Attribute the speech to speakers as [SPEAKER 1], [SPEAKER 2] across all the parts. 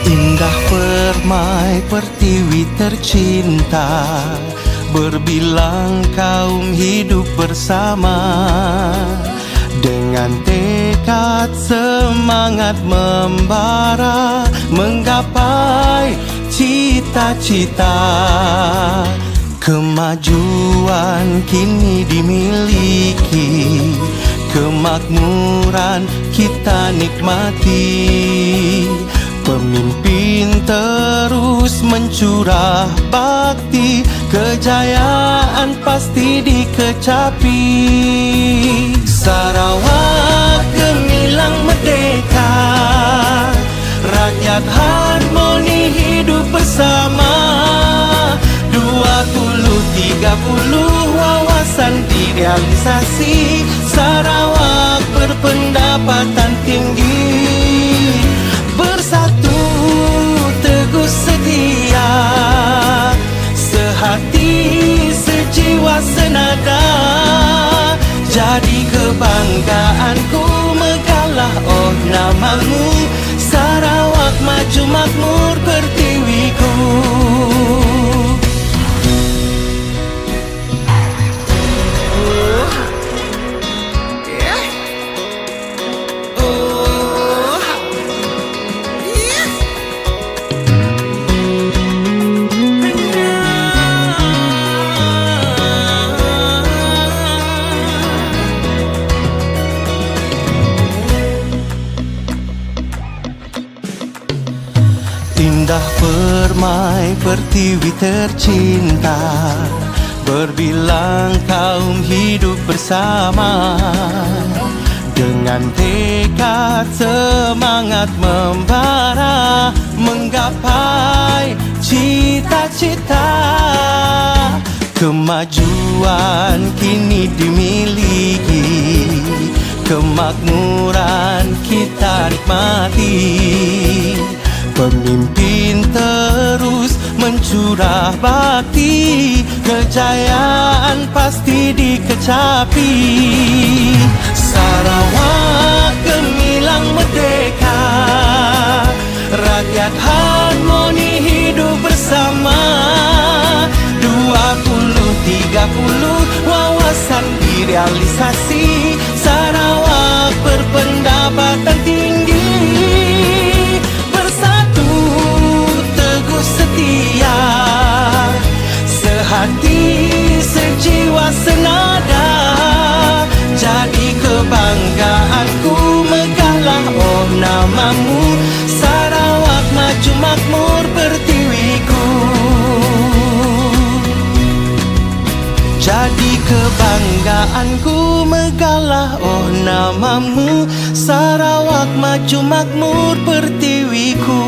[SPEAKER 1] Indah permai pertiwi tercinta, berbilang kaum hidup bersama. Dengan tekad semangat membara, menggapai cita-cita. Kemajuan kini dimiliki, kemakmuran kita nikmati. Pemimpin terus mencurah bakti, kejayaan pasti dikecapi. Sarawak gemilang merdeka, rakyat harmoni hidup bersama. 20-30 wawasan direalisasi, Sarawak berpendapatan tinggi. Bersatu teguh setia, sehati sejiwa senada. Jadi kebanggaanku megalah oh namamu, Sarawak maju makmur pertiwiku. Indah permai pertiwi tercinta, berbilang kaum hidup bersama. Dengan tekad semangat membara, menggapai cita-cita. Kemajuan kini dimiliki, kemakmuran kita nikmati. Pemimpin terus mencurah bakti, kejayaan pasti dikecapi. Sarawak gemilang merdeka, rakyat harmoni hidup bersama. 20-30 wawasan direalisasi, Sarawak berpendapatan tinggi. Setia, sehati sejiwa senada. Jadi kebanggaanku megahlah oh namamu, Sarawak maju makmur pertiwiku. Jadi kebanggaanku megahlah oh namamu, Sarawak maju makmur pertiwiku.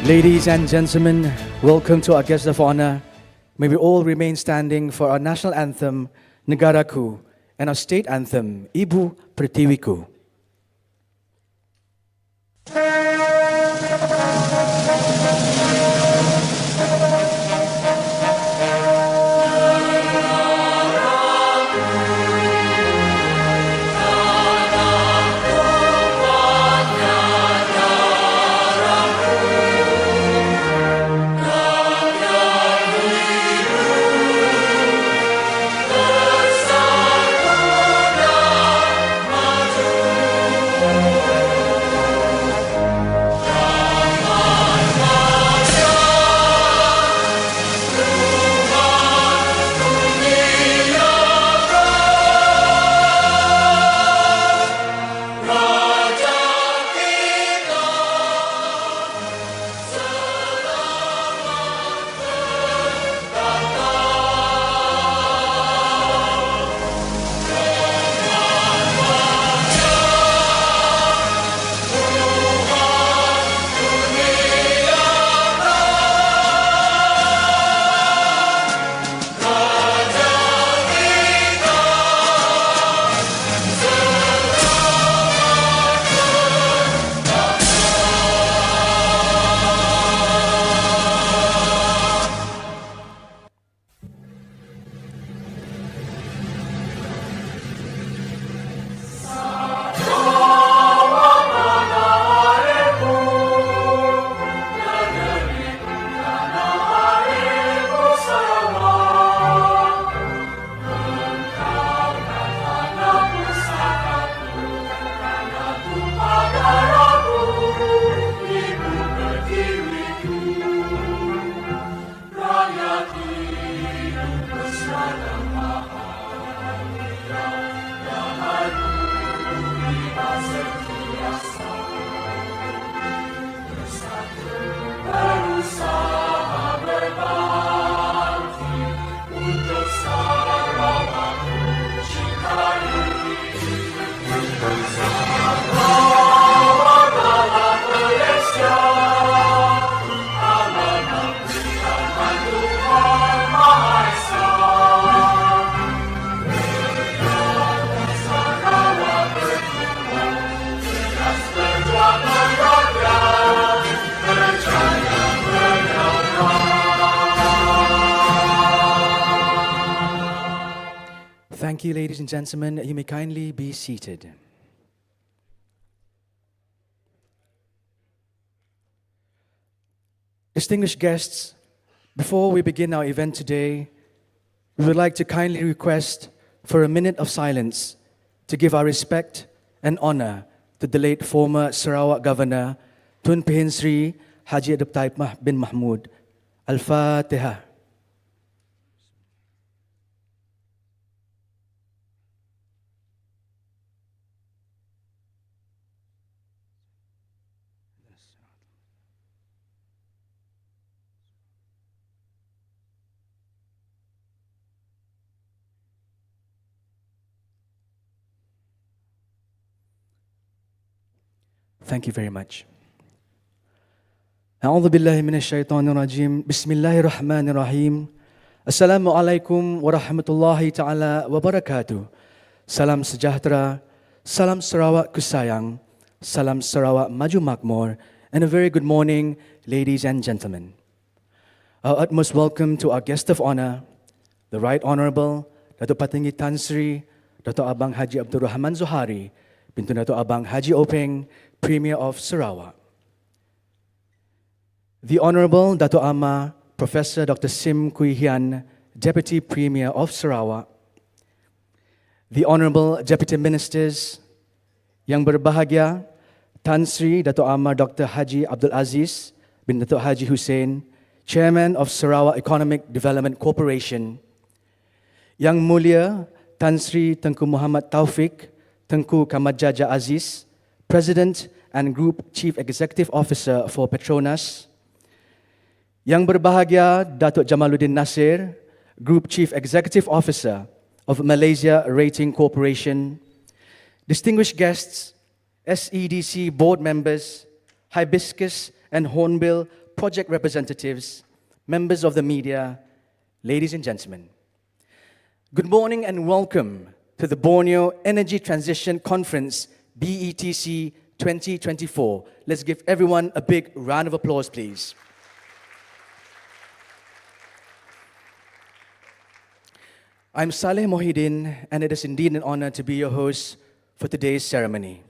[SPEAKER 2] Ladies and gentlemen, welcome to our guest of honor. May we all remain standing for our national anthem, Negaraku, and our state anthem, Ibu Pertiwiku. Thank you, ladies and gentlemen. You may kindly be seated. Distinguished guests, before we begin our event today, we would like to kindly request for a minute of silence to give our respect and honor to the late former Sarawak Governor, Tun Pehin Sri Haji Dr. bin Mahmud. Al-Fatiha. Thank you very much. أعوذ بالله من الشيطان الرجيم بسم الله الرحمن الرحيم السلام عليكم ورحمة الله تعالى وبركاته. Salam sejahtera, salam Sarawak kusayang, salam Sarawak maju makmur, and a very good morning, ladies and gentlemen. Our utmost welcome to our guest of honor, the Right Honorable Dato' Patinggi Tan Sri Dato' Abang Haji Abdul Rahman Zohari, Pintu Dato' Abang Haji Openg, Premier of Sarawak. The Honorable Dato' Ama Professor Dr. Sim Kui Hian, Deputy Premier of Sarawak. The Honorable Deputy Ministers, Yang Berbahagia Tan Sri Dato' Ama Dr. Haji Abdul Aziz bin Dato' Haji Hussein, Chairman of Sarawak Economic Development Corporation. Yang Mulia Tan Sri Tengku Muhammad Taufik Tengku Kamadjaja Aziz, President and Group Chief Executive Officer for Petronas. Yang Berbahagia Datuk Jamaluddin Nasir, Group Chief Executive Officer of Malaysia Rating Corporation. Distinguished guests, SEDC board members, Hibiscus and Hornbill project representatives, members of the media, ladies and gentlemen. Good morning and welcome to the Borneo Energy Transition Conference, BETC 2024. Let's give everyone a big round of applause, please. I'm Saleh Mohidin, and it is indeed an honor to be your host for today's ceremony.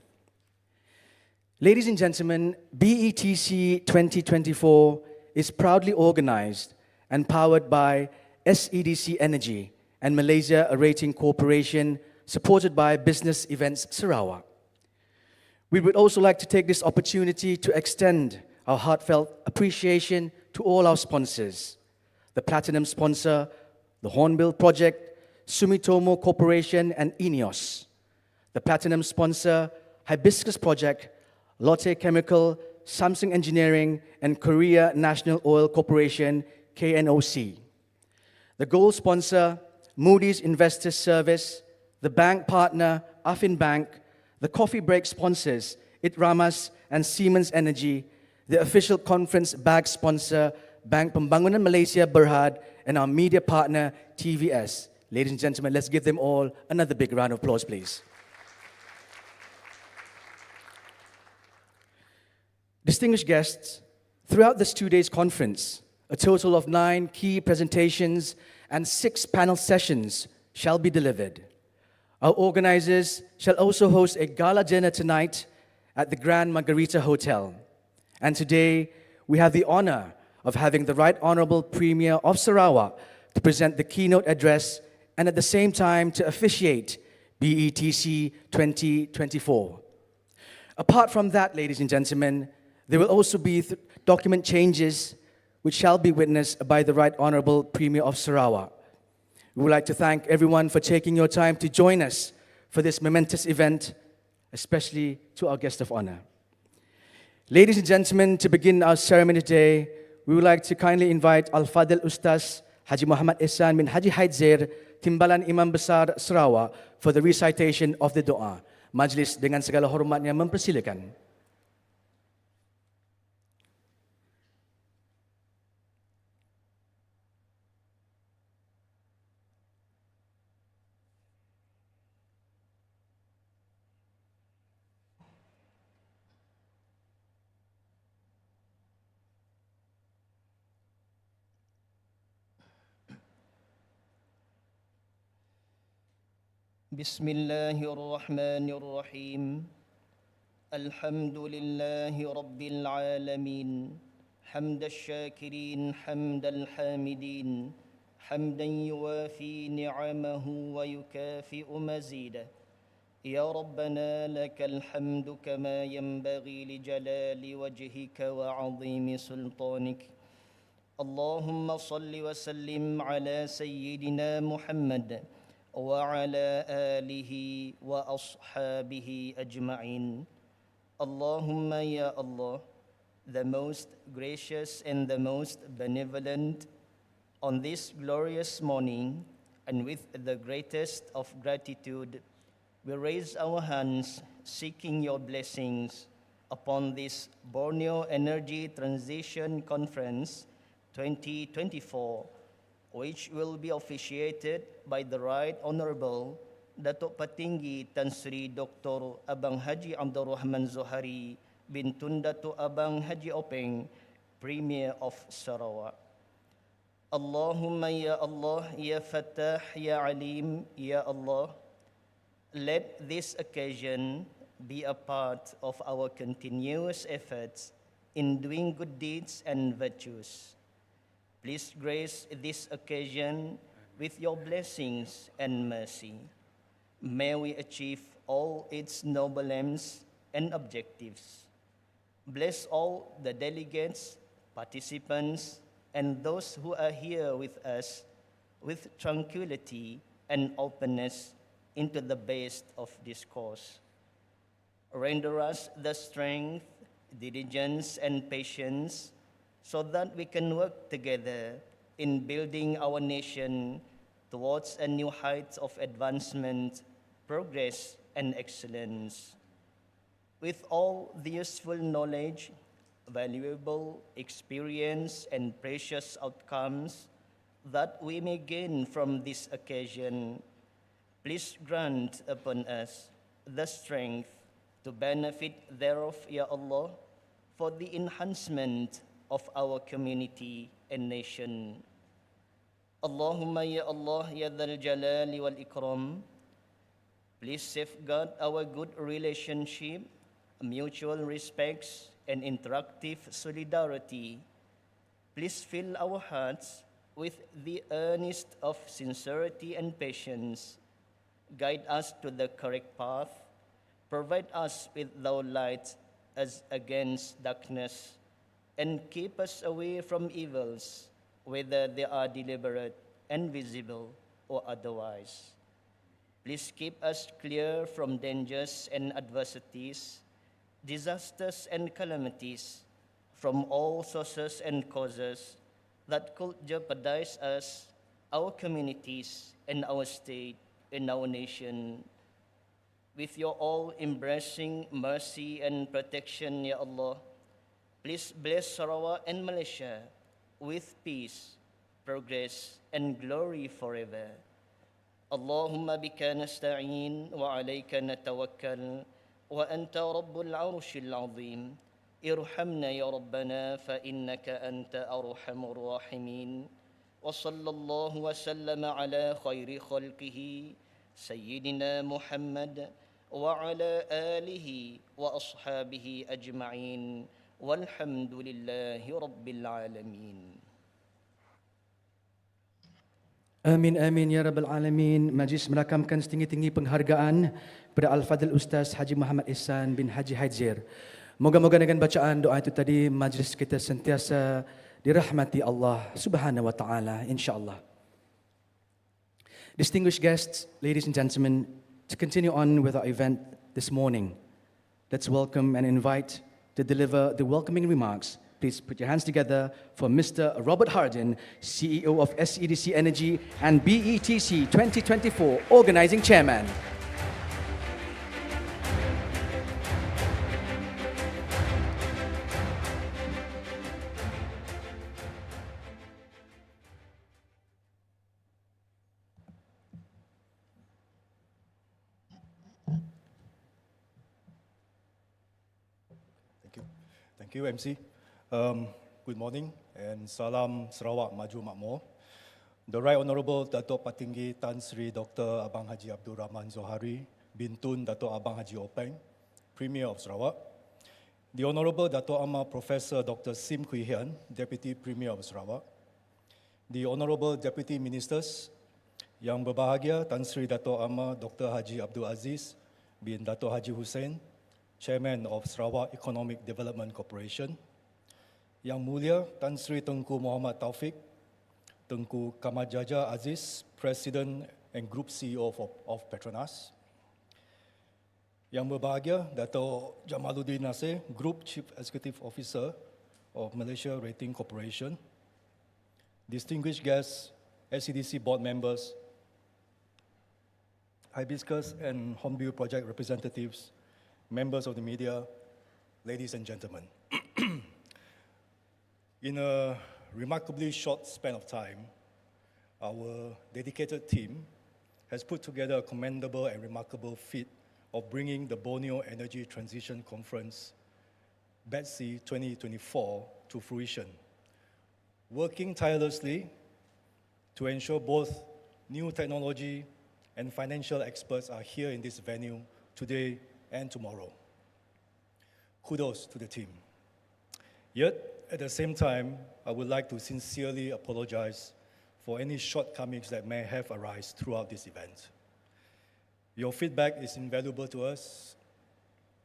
[SPEAKER 2] Ladies and gentlemen, BETC 2024 is proudly organized and powered by SEDC Energy and Malaysia a Rating Corporation, supported by Business Events Sarawak. We would also like to take this opportunity to extend our heartfelt appreciation to all our sponsors: the Platinum sponsor, the Hornbill Project, Sumitomo Corporation, and INEOS. The Platinum sponsor, Hibiscus Project, Lotte Chemical, Samsung Engineering, and Korea National Oil Corporation, KNOC. The Gold sponsor, Moody's Investors Service, the bank partner, Affin Bank, the coffee break sponsors, Itramas and Siemens Energy, the official conference bag sponsor, Bank Pembangunan Malaysia Berhad, and our media partner, TVS. Ladies and gentlemen, let's give them all another big round of applause, please. Distinguished guests, throughout this 2 days conference, a total of 9 key presentations and 6 panel sessions shall be delivered. Our organizers shall also host a gala dinner tonight at the Grand Margarita Hotel. And today, we have the honor of having the Right Honorable Premier of Sarawak to present the keynote address and at the same time to officiate BETC 2024. Apart from that, ladies and gentlemen, there will also be document changes which shall be witnessed by the Right Honorable Premier of Sarawak. We would like to thank everyone for taking your time to join us for this momentous event, especially to our guest of honor. Ladies and gentlemen, to begin our ceremony today, we would like to kindly invite Al-Fadil Ustaz Haji Muhammad Ihsan bin Haji Haidzir, Timbalan Imam Besar Sarawak, for the recitation of the doa. Majlis dengan segala hormatnya mempersilakan.
[SPEAKER 3] بسم الله الرحمن الرحيم الحمد لله رب العالمين حمد الشاكرين حمد الحامدين حمدا يوافي نعمه ويكافئ مزيده يا ربنا لك الحمد كما ينبغي لجلال وجهك وعظيم سلطانك اللهم صل وسلم على سيدنا محمد وعلى آله وأصحابه أجمعين. Allahumma ya Allah, the most gracious and the most benevolent, on this glorious morning and with the greatest of gratitude, we raise our hands seeking your blessings upon this Borneo Energy Transition Conference 2024, which will be officiated by the Right Honorable Datuk Patinggi Tan Sri Dr. Abang Haji Abdul Rahman Zohari bin Tun Datuk Abang Haji Openg, Premier of Sarawak. Allahumma ya Allah, ya Fattah, ya Alim, ya Allah, let this occasion be a part of our continuous efforts in doing good deeds and virtues. Please grace this occasion with your blessings and mercy. May we achieve all its noble aims and objectives. Bless all the delegates, participants, and those who are here with us with tranquility and openness into the best of discourse. Render us the strength, diligence, and patience so that we can work together in building our nation towards a new height of advancement, progress, and excellence. With all the useful knowledge, valuable experience and precious outcomes that we may gain from this occasion, please grant upon us the strength to benefit thereof, Ya Allah, for the enhancement of our community and nation. Allahumma ya Allah ya Dhal Jalali wal Ikram, please safeguard our good relationship, mutual respects, and interactive solidarity. Please fill our hearts with the earnest of sincerity and patience. Guide us to the correct path. Provide us with thy light as against darkness, and keep us away from evils, whether they are deliberate and visible or otherwise. Please keep us clear from dangers and adversities, disasters and calamities, from all sources and causes that could jeopardize us, our communities, and our state and our nation. With your all-embracing mercy and protection, Ya Allah, please bless Sarawak and Malaysia with peace, progress, and glory forever. Allahumma bika nasta'in wa alayka natawakkal wa anta rabbul arshil azim. Irhamna ya Rabbana fa innaka anta arhamur rahimin. Wa sallallahu wa sallama ala khairi khalqihi Sayyidina Muhammad wa ala alihi wa ashabihi ajma'in. Walhamdulillahi Rabbil Alamin.
[SPEAKER 2] Amin, amin, ya Rabbal Alamin. Majlis merakamkan setinggi-tinggi penghargaan kepada Al-Fadhil Ustaz Haji Muhammad Ihsan bin Haji Haidzir. Moga-moga dengan bacaan doa itu tadi, majlis kita sentiasa dirahmati Allah Subhanahu wa Ta'ala, insyaAllah. Distinguished guests, ladies and gentlemen, to continue on with our event this morning, let's welcome and invite to deliver the welcoming remarks. Please put your hands together for Mr. Robert Hardin, CEO of SEDC Energy and BETC 2024 Organizing Chairman.
[SPEAKER 4] Thank you, MC. Good morning and salam Sarawak Maju Makmur. The Right Honourable Dato' Patinggi Tan Sri Dr. Abang Haji Abdul Rahman Zohari bin Tun Dato' Abang Haji Openg, Premier of Sarawak. The Honourable Dato' Amar Professor Dr. Sim Kui Hian, Deputy Premier of Sarawak. The Honourable Deputy Ministers, Yang Berbahagia Tan Sri Dato' Amar Dr. Haji Abdul Aziz bin Dato' Haji Hussein, Chairman of Sarawak Economic Development Corporation. Yang Mulia Tan Sri Tengku Muhammad Taufik, Tengku Kamajaja Aziz, President and Group CEO of Petronas. Yang Berbahagia Dato' Jamaluddin Nasir, Group Chief Executive Officer of Malaysia Rating Corporation. Distinguished guests, SEDC board members, Hibiscus and Hornbill Project representatives, members of the media, ladies and gentlemen. In a remarkably short span of time, our dedicated team has put together a commendable and remarkable feat of bringing the Borneo Energy Transition Conference, BETC 2024, to fruition, working tirelessly to ensure both new technology and financial experts are here in this venue today and tomorrow. Kudos to the team. Yet, at the same time, I would like to sincerely apologize for any shortcomings that may have arisen throughout this event. Your feedback is invaluable to us,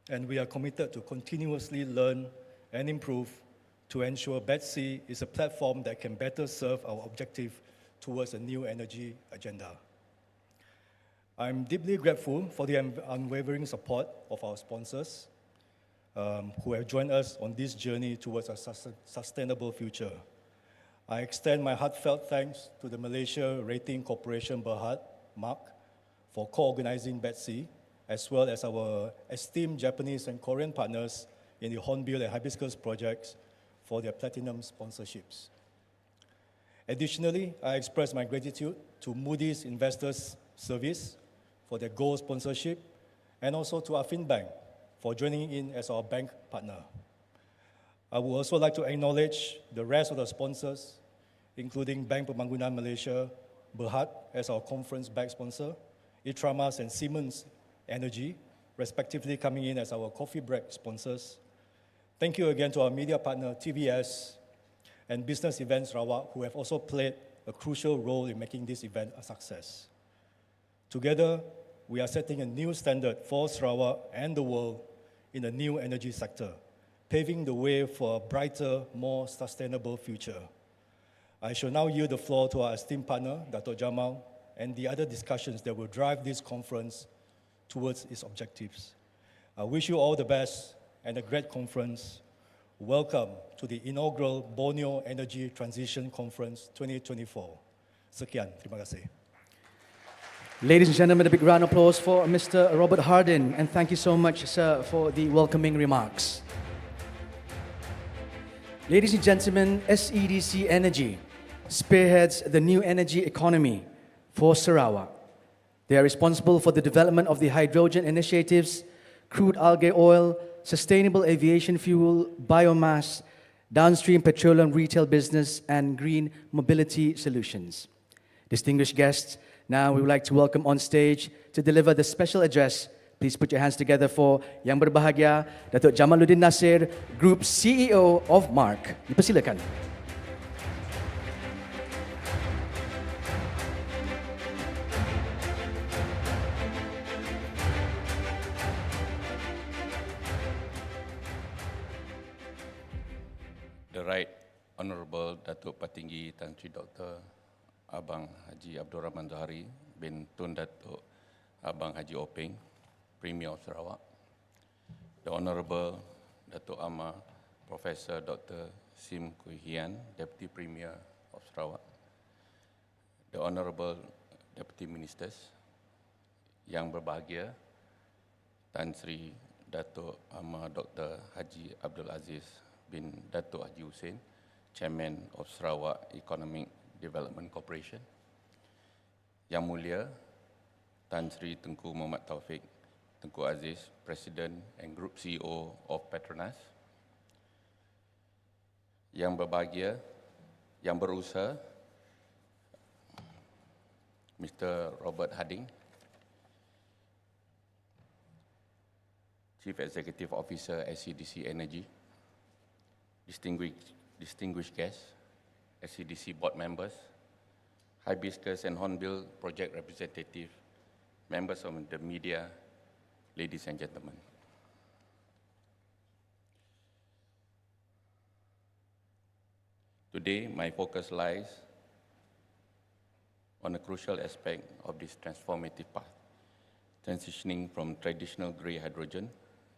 [SPEAKER 4] and we are committed to continuously learn and improve to ensure BETC is a platform that can better serve our objective towards a new energy agenda. I'm deeply grateful for the unwavering support of our sponsors who have joined us on this journey towards a sustainable future. I extend my heartfelt thanks to the Malaysia Rating Corporation Berhad, MARC, for co-organizing BETC, as well as our esteemed Japanese and Korean partners, in the Hornbill and Hibiscus projects for their platinum sponsorships. Additionally, I express my gratitude to Moody's Investors Service for their gold sponsorship, and also to Affin Bank for joining in as our bank partner. I would also like to acknowledge the rest of the sponsors, including Bank Pembangunan Malaysia, Berhad as our conference back sponsor, Itramas and Siemens Energy, respectively coming in as our coffee break sponsors. Thank you again to our media partner, TVS, and Business Events Sarawak, who have also played a crucial role in making this event a success. Together, we are setting a new standard for Sarawak and the world in the new energy sector, paving the way for a brighter, more sustainable future. I shall now yield the floor to our esteemed partner, Dato' Jamal, and the other discussions that will drive this conference towards its objectives. I wish you all the best and a great conference. Welcome to the inaugural Borneo Energy Transition Conference 2024. Sekian, terima kasih.
[SPEAKER 2] Ladies and gentlemen, a big round of applause for Mr. Robert Hardin, and thank you so much, sir, for the welcoming remarks. Ladies and gentlemen, SEDC Energy spearheads the new energy economy for Sarawak. They are responsible for the development of the hydrogen initiatives, crude algae oil, sustainable aviation fuel, biomass, downstream petroleum retail business, and green mobility solutions. Distinguished guests, now we would like to welcome on stage to deliver the special address. Please put your hands together for Yang Berbahagia, Datuk Jamaluddin Nasir, Group CEO of MARC. Dipersilakan.
[SPEAKER 5] The Right Honourable Datuk Patinggi Tan Sri Dr. Abang Haji Abdul Rahman Zahari bin Tun Datuk Abang Haji Openg, Premier of Sarawak. The Honourable Datuk Amma Professor Dr. Sim Kui Hian, Deputy Premier of Sarawak. The Honourable Deputy Ministers, Yang Berbahagia, Tan Sri Datuk Amma Dr. Haji Abdul Aziz bin Datuk Haji Hussein, Chairman of Sarawak Economic Development Corporation. Yang Mulia, Tan Sri Tengku Muhammad Taufik Tengku Aziz, President and Group CEO of Petronas. Yang berbahagia, yang berusaha, Mr. Robert Harding, Chief Executive Officer SEDC Energy, distinguished guests, SEDC board members, Hibiscus and Hornbill project representative, members of the media, ladies and gentlemen. Today, my focus lies on a crucial aspect of this transformative path, transitioning from traditional grey hydrogen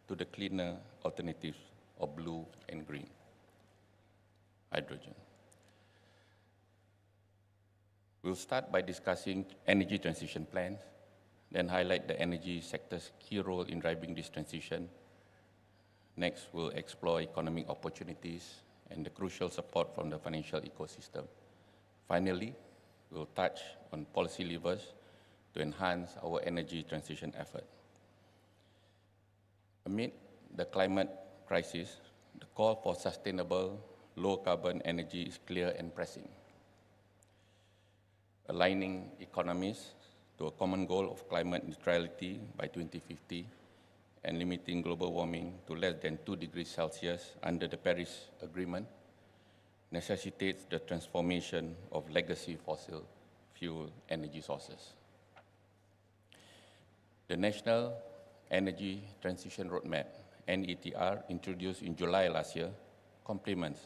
[SPEAKER 5] to the cleaner alternatives of blue and green hydrogen. We'll start by discussing energy transition plans, then highlight the energy sector's key role in driving this transition. Next, we'll explore economic opportunities and the crucial support from the financial ecosystem. Finally, we'll touch on policy levers to enhance our energy transition effort. Amid the climate crisis, the call for sustainable, low-carbon energy is clear and pressing. Aligning economies to a common goal of climate neutrality by 2050 and limiting global warming to less than 2 degrees Celsius under the Paris Agreement necessitates the transformation of legacy fossil fuel energy sources. The National Energy Transition Roadmap, NETR, introduced in July last year, complements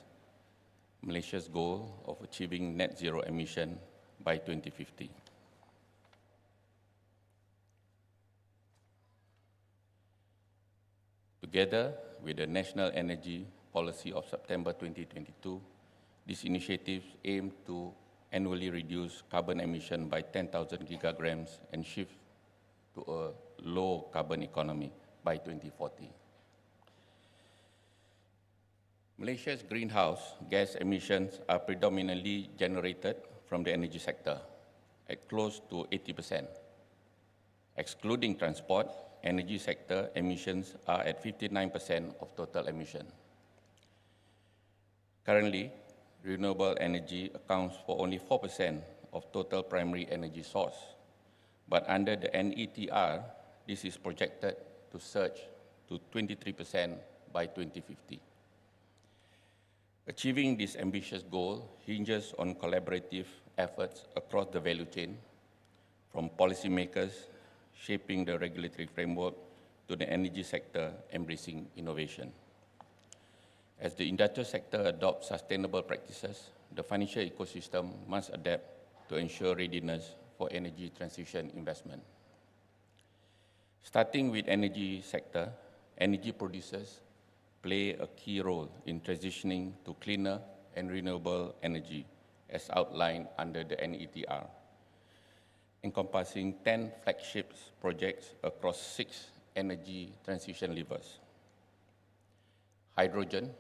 [SPEAKER 5] Malaysia's goal of achieving net zero emission by 2050. Together with the National Energy Policy of September 2022, these initiatives aim to annually reduce carbon emission by 10,000 gigagrams and shift to a low carbon economy by 2040. Malaysia's greenhouse gas emissions are predominantly generated from the energy sector at close to 80%. Excluding transport, energy sector emissions are at 59% of total emission. Currently, renewable energy accounts for only 4% of total primary energy source, but under the NETR, this is projected to surge to 23% by 2050. Achieving this ambitious goal hinges on collaborative efforts across the value chain, from policymakers shaping the regulatory framework to the energy sector embracing innovation. As the industrial sector adopts sustainable practices, the financial ecosystem must adapt to ensure readiness for energy transition investment. Starting with energy sector, energy producers play a key role in transitioning to cleaner and renewable energy as outlined under the NETR, encompassing 10 flagship projects across 6 energy transition levers. Hydrogen,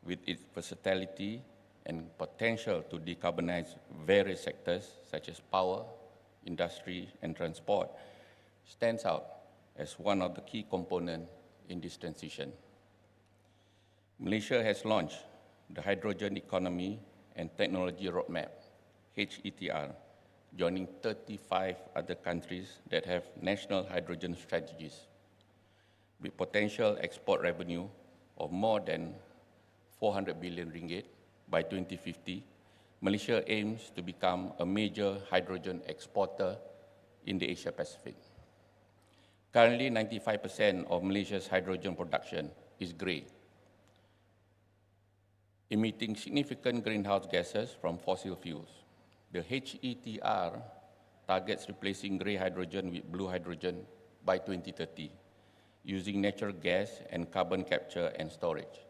[SPEAKER 5] with its versatility and potential to decarbonize various sectors such as power, industry, and transport, stands out as one of the key components in this transition. Malaysia has launched the Hydrogen Economy and Technology Roadmap, HETR, joining 35 other countries that have national hydrogen strategies. With potential export revenue of more than 400 billion ringgit by 2050, Malaysia aims to become a major hydrogen exporter in the Asia Pacific. Currently, 95% of Malaysia's hydrogen production is grey, emitting significant greenhouse gases from fossil fuels. The HETR targets replacing grey hydrogen with blue hydrogen by 2030, using natural gas and carbon capture and storage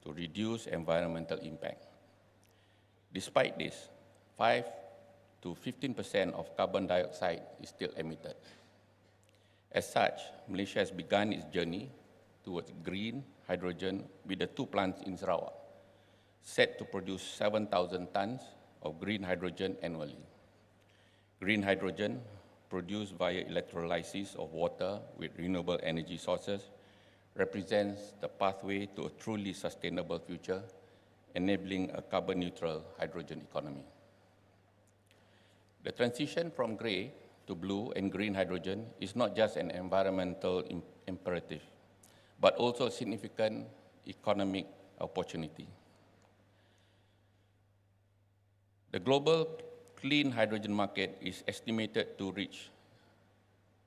[SPEAKER 5] to reduce environmental impact. Despite this, 5 to 15% of carbon dioxide is still emitted. As such, Malaysia has begun its journey towards green hydrogen with the 2 plants in Sarawak, set to produce 7,000 tons of green hydrogen annually. Green hydrogen, produced via electrolysis of water with renewable energy sources, represents the pathway to a truly sustainable future, enabling a carbon-neutral hydrogen economy. The transition from grey to blue and green hydrogen is not just an environmental imperative, but also a significant economic opportunity. The global clean hydrogen market is estimated to reach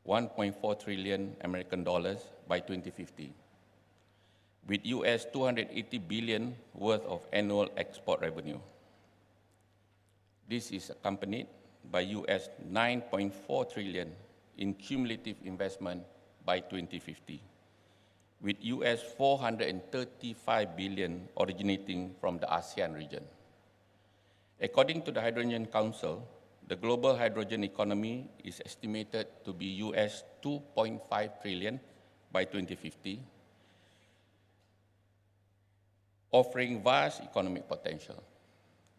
[SPEAKER 5] 1.4 trillion American dollars by 2050, with US 280 billion worth of annual export revenue. This is accompanied by US 9.4 trillion in cumulative investment by 2050, with US 435 billion originating from the ASEAN region. According to the Hydrogen Council, the global hydrogen economy is estimated to be US 2.5 trillion by 2050, offering vast economic potential.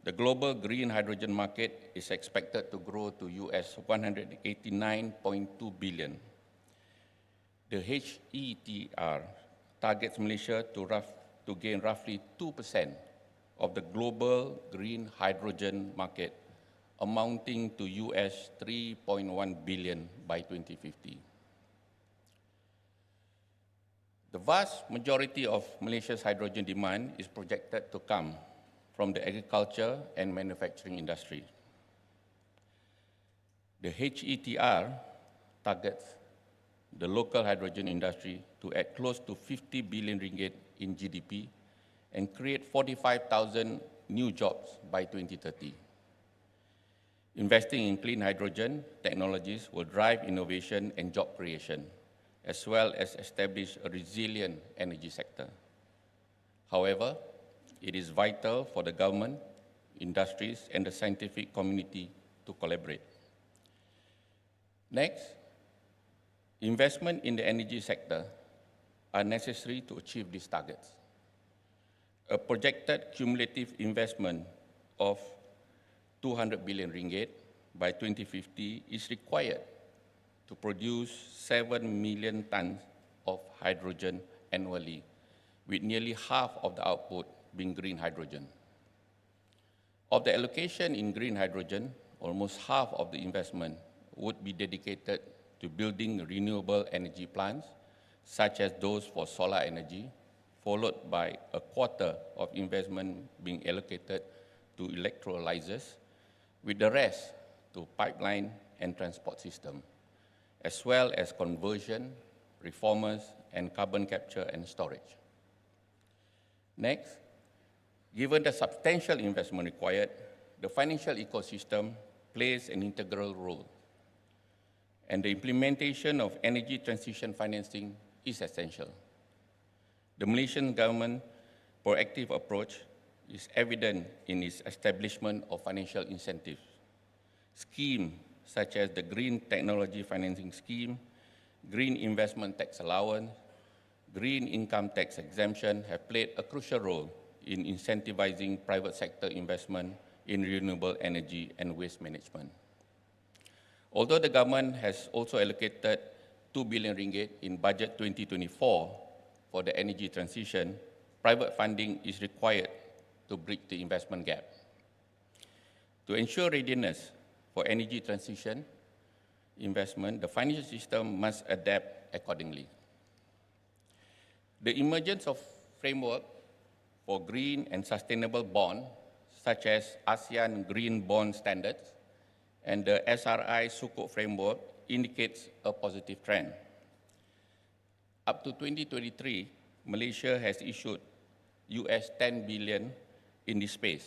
[SPEAKER 5] The global green hydrogen market is expected to grow to US 189.2 billion. The HETR targets Malaysia to gain roughly 2% of the global green hydrogen market, amounting to US 3.1 billion by 2050. The vast majority of Malaysia's hydrogen demand is projected to come from the agriculture and manufacturing industry. The HETR targets the local hydrogen industry to add close to 50 billion ringgit in GDP and create 45,000 new jobs by 2030. Investing in clean hydrogen technologies will drive innovation and job creation, as well as establish a resilient energy sector. However, it is vital for the government, industries, and the scientific community to collaborate. Next, investment in the energy sector are necessary to achieve these targets. A projected cumulative investment of 200 billion ringgit by 2050 is required to produce 7 million tons of hydrogen annually, with nearly half of the output being green hydrogen. Of the allocation in green hydrogen, almost half of the investment would be dedicated to building renewable energy plants, such as those for solar energy, followed by a quarter of investment being allocated to electrolyzers, with the rest to pipeline and transport system, as well as conversion, reformers, and carbon capture and storage. Next, given the substantial investment required, the financial ecosystem plays an integral role, and the implementation of energy transition financing is essential. The Malaysian government proactive approach is evident in its establishment of financial incentives. Schemes such as the Green Technology Financing Scheme, Green Investment Tax Allowance, Green Income Tax Exemption have played a crucial role in incentivizing private sector investment in renewable energy and waste management. Although the government has also allocated 2 billion ringgit in budget 2024 for the energy transition, private funding is required to bridge the investment gap. To ensure readiness for energy transition investment, the financial system must adapt accordingly. The emergence of framework for green and sustainable bonds, such as ASEAN Green Bond Standards and the SRI Sukuk framework, indicates a positive trend. Up to 2023, Malaysia has issued US 10 billion in this space,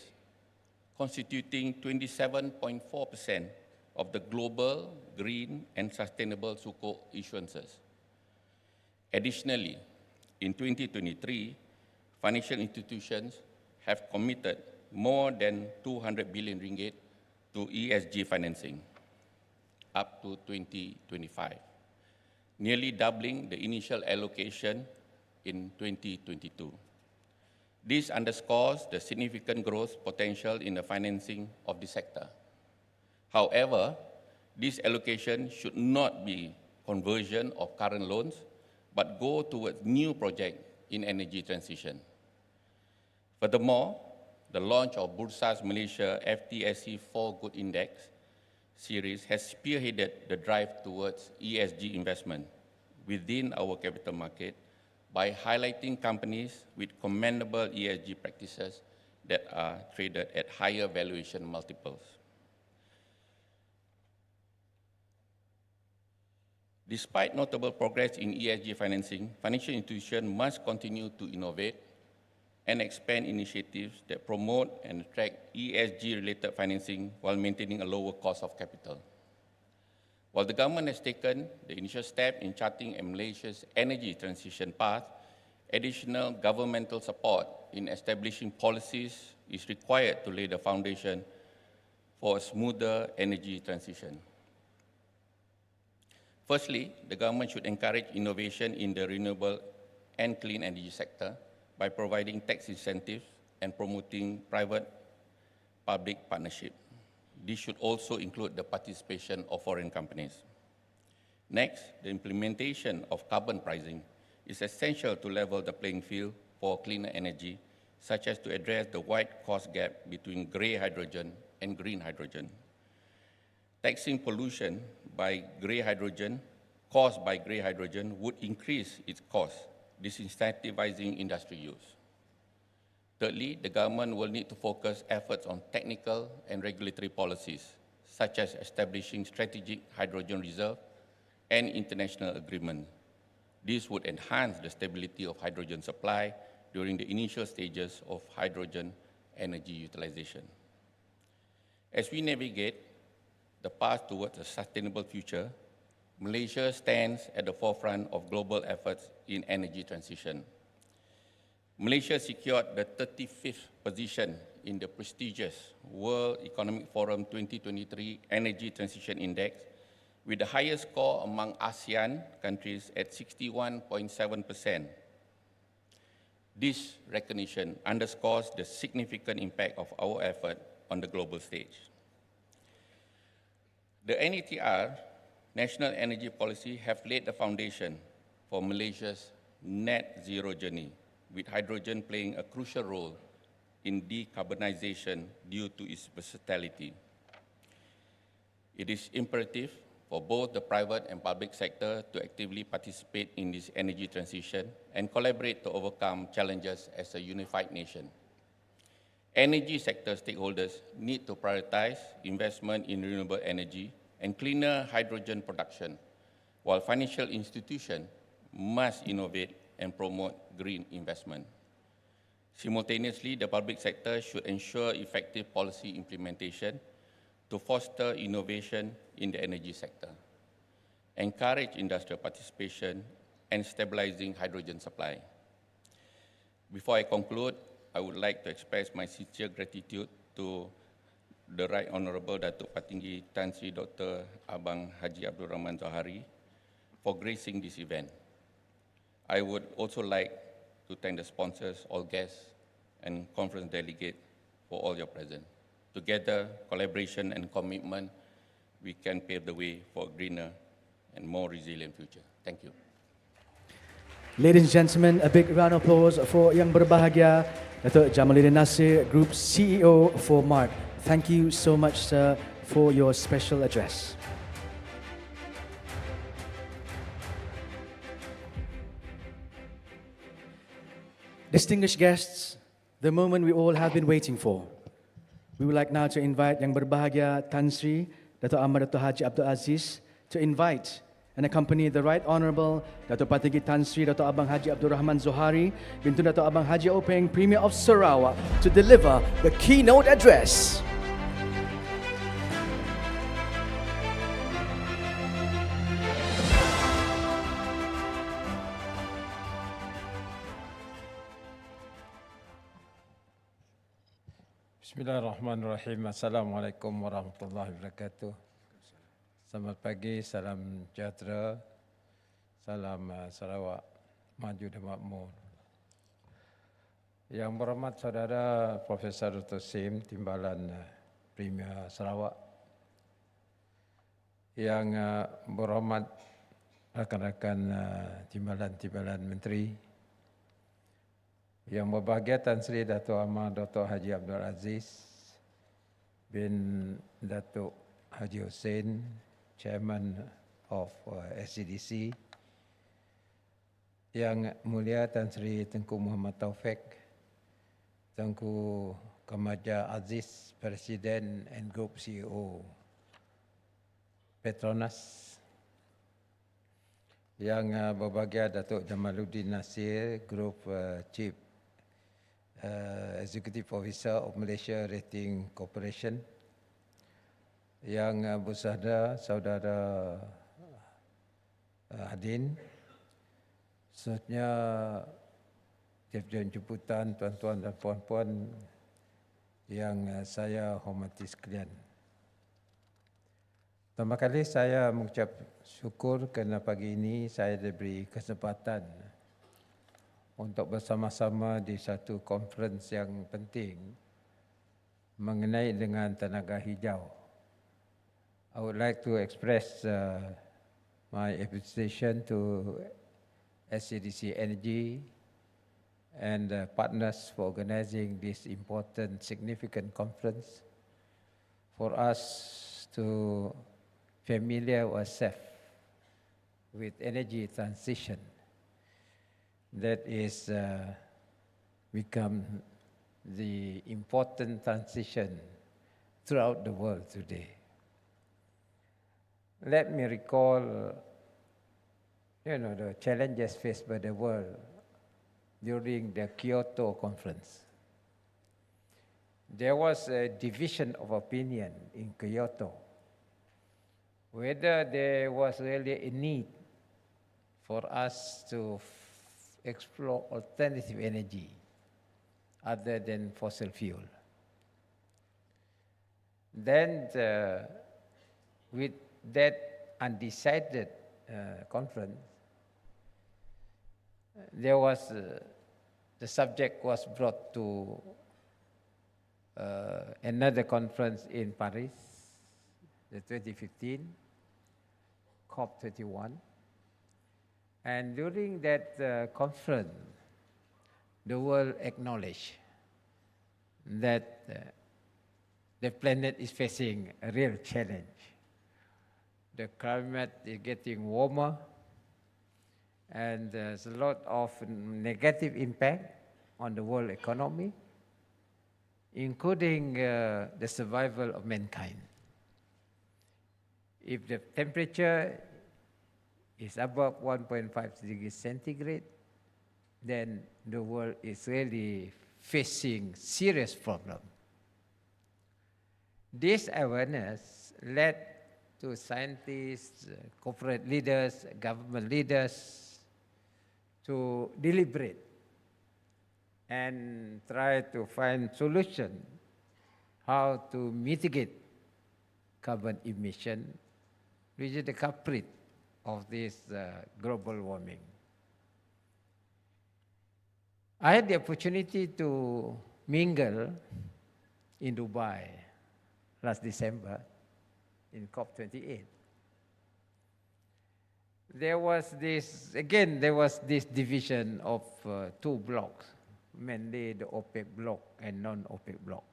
[SPEAKER 5] constituting 27.4% of the global green and sustainable Sukuk issuances. Additionally, in 2023, financial institutions have committed more than 200 billion ringgit to ESG financing up to 2025, nearly doubling the initial allocation in 2022. This underscores the significant growth potential in the financing of the sector. However, this allocation should not be conversion of current loans, but go towards new projects in energy transition. Furthermore, the launch of Bursa's Malaysia FTSE 4 Good Index series has spearheaded the drive towards ESG investment within our capital market by highlighting companies with commendable ESG practices that are traded at higher valuation multiples. Despite notable progress in ESG financing, financial institutions must continue to innovate and expand initiatives that promote and attract ESG-related financing while maintaining a lower cost of capital. While the government has taken the initial step in charting Malaysia's energy transition path, additional governmental support in establishing policies is required to lay the foundation for a smoother energy transition. Firstly, the government should encourage innovation in the renewable and clean energy sector by providing tax incentives and promoting private-public partnership. This should also include the participation of foreign companies. Next, the implementation of carbon pricing is essential to level the playing field for cleaner energy, such as to address the wide cost gap between grey hydrogen and green hydrogen. Taxing pollution by grey hydrogen caused by grey hydrogen would increase its cost, disincentivizing industry use. Thirdly, the government will need to focus efforts on technical and regulatory policies, such as establishing strategic hydrogen reserve and international agreements. This would enhance the stability of hydrogen supply during the initial stages of hydrogen energy utilization. As we navigate the path towards a sustainable future, Malaysia stands at the forefront of global efforts in energy transition. Malaysia secured the 35th position in the prestigious World Economic Forum 2023 Energy Transition Index, with the highest score among ASEAN countries at 61.7%. This recognition underscores the significant impact of our effort on the global stage. The NETR, National Energy Policy, have laid the foundation for Malaysia's net zero journey, with hydrogen playing a crucial role in decarbonization due to its versatility. It is imperative for both the private and public sector to actively participate in this energy transition and collaborate to overcome challenges as a unified nation. Energy sector stakeholders need to prioritize investment in renewable energy and cleaner hydrogen production, while financial institutions must innovate and promote green investment. Simultaneously, the public sector should ensure effective policy implementation to foster innovation in the energy sector, encourage industrial participation, and stabilizing hydrogen supply. Before I conclude, I would like to express my sincere gratitude to the Right Honourable Datuk Patinggi Tan Sri Dr. Abang Haji Abdul Rahman Zohari for gracing this event. I would also like to thank the sponsors, all guests, and conference delegates for all your presence. Together, collaboration and commitment, we can pave the way for a greener and more resilient future. Thank you.
[SPEAKER 2] Ladies and gentlemen, a big round of applause for Yang Berbahagia, Datuk Jamaluddin Nasir, Group CEO for MARC. Thank you so much, sir, for your special address. Distinguished guests, the moment we all have been waiting for. We would like now to invite Yang Berbahagia Tan Sri Datuk Ahmad Datuk Haji Abdul Aziz to invite and accompany the Right Honourable Datuk Patinggi Tan Sri Datuk Abang Haji Abdul Rahman Zohari, Bintun Datuk Abang Haji Openg, Premier of Sarawak, to deliver the keynote address.
[SPEAKER 6] Bismillahirrahmanirrahim. Assalamualaikum warahmatullahi wabarakatuh. Selamat pagi, salam sejahtera, salam Sarawak maju dan makmur. Yang berhormat Saudara Profesor Dr. Sim, Timbalan Premier Sarawak. Yang berhormat rakan-rakan Timbalan Menteri. Yang berbahagia Tan Sri Datuk Ahmad Dr. Haji Abdul Aziz bin Datuk Haji Hussein, Chairman of SCDC. Yang mulia Tan Sri Tengku Muhammad Taufik, Tengku Kemaja Aziz, Presiden and Group CEO Petronas. Yang berbahagia Datuk Jamaluddin Nasir, Group Chief Executive Officer of Malaysia Rating Corporation. Yang bersada Saudara Hadin, seterusnya Dirjen Jemputan, tuan-tuan dan puan-puan yang saya hormati sekalian. Pertama kali saya mengucap syukur kerana pagi ini saya diberi kesempatan untuk bersama-sama di satu konferens yang penting mengenai dengan tenaga hijau. I would like to express my appreciation to SCDC Energy and partners for organizing this important, significant conference for us to familiar ourselves with energy transition that is become the important transition throughout the world today. Let me recall, the challenges faced by the world during the Kyoto conference. There was a division of opinion in Kyoto whether there was really a need for us to explore alternative energy other than fossil fuel. Then, with that undecided conference, there was the the subject was brought to another conference in Paris, the 2015, COP21. And during that conference, the world acknowledged that the planet is facing a real challenge. The climate is getting warmer, and there's a lot of negative impact on the world economy, including the survival of mankind. If the temperature is above 1.5 degrees centigrade, then the world is really facing serious problem. This awareness led to scientists, corporate leaders, government leaders to deliberate and try to find solution how to mitigate carbon emission, which is the culprit of this global warming. I had the opportunity to mingle in Dubai last December in COP28. There was this division of two blocks, mainly the OPEC bloc and non-OPEC bloc.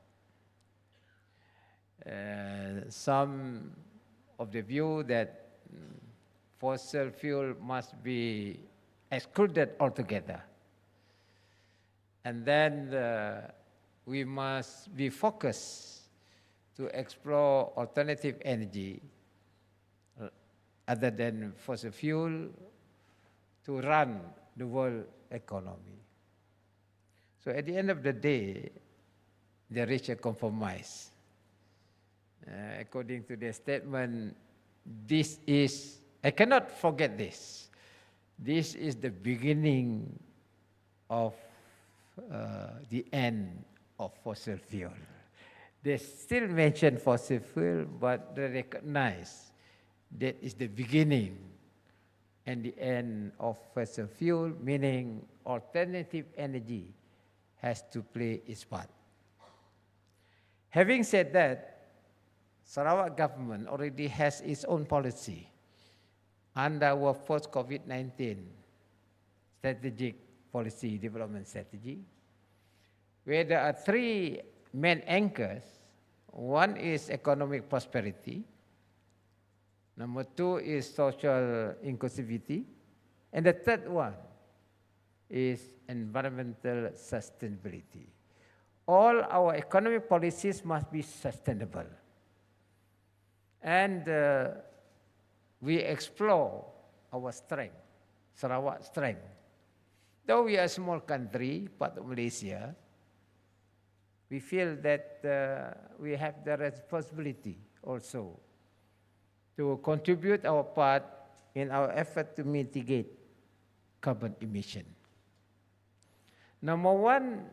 [SPEAKER 6] Some of the view that fossil fuel must be excluded altogether. And then we must be focused to explore alternative energy other than fossil fuel to run the world economy. So at the end of the day, they reach a compromise. According to their statement, I cannot forget this. This is the beginning of the end of fossil fuel. They still mention fossil fuel, but they recognize that is the beginning and the end of fossil fuel, meaning alternative energy has to play its part. Having said that, Sarawak government already has its own policy under our post-COVID-19 strategic policy development strategy, where there are three main anchors. One is economic prosperity, number two is social inclusivity, and the third one is environmental sustainability. All our economic policies must be sustainable. And we explore our strength, Sarawak's strength. Though we are a small country, part of Malaysia, we feel that we have the responsibility also to contribute our part in our effort to mitigate carbon emission. Number one,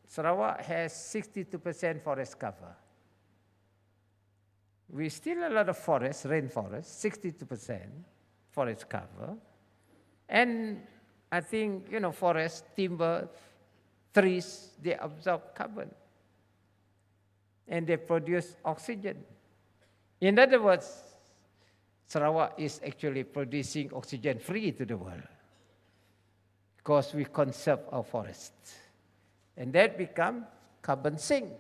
[SPEAKER 6] Sarawak has 62% forest cover. We still a lot of forest, rainforest, 62% forest cover. And I think, forest, timber, trees, they absorb carbon. And they produce oxygen. In other words, Sarawak is actually producing oxygen free to the world because we conserve our forests. And that becomes carbon sink.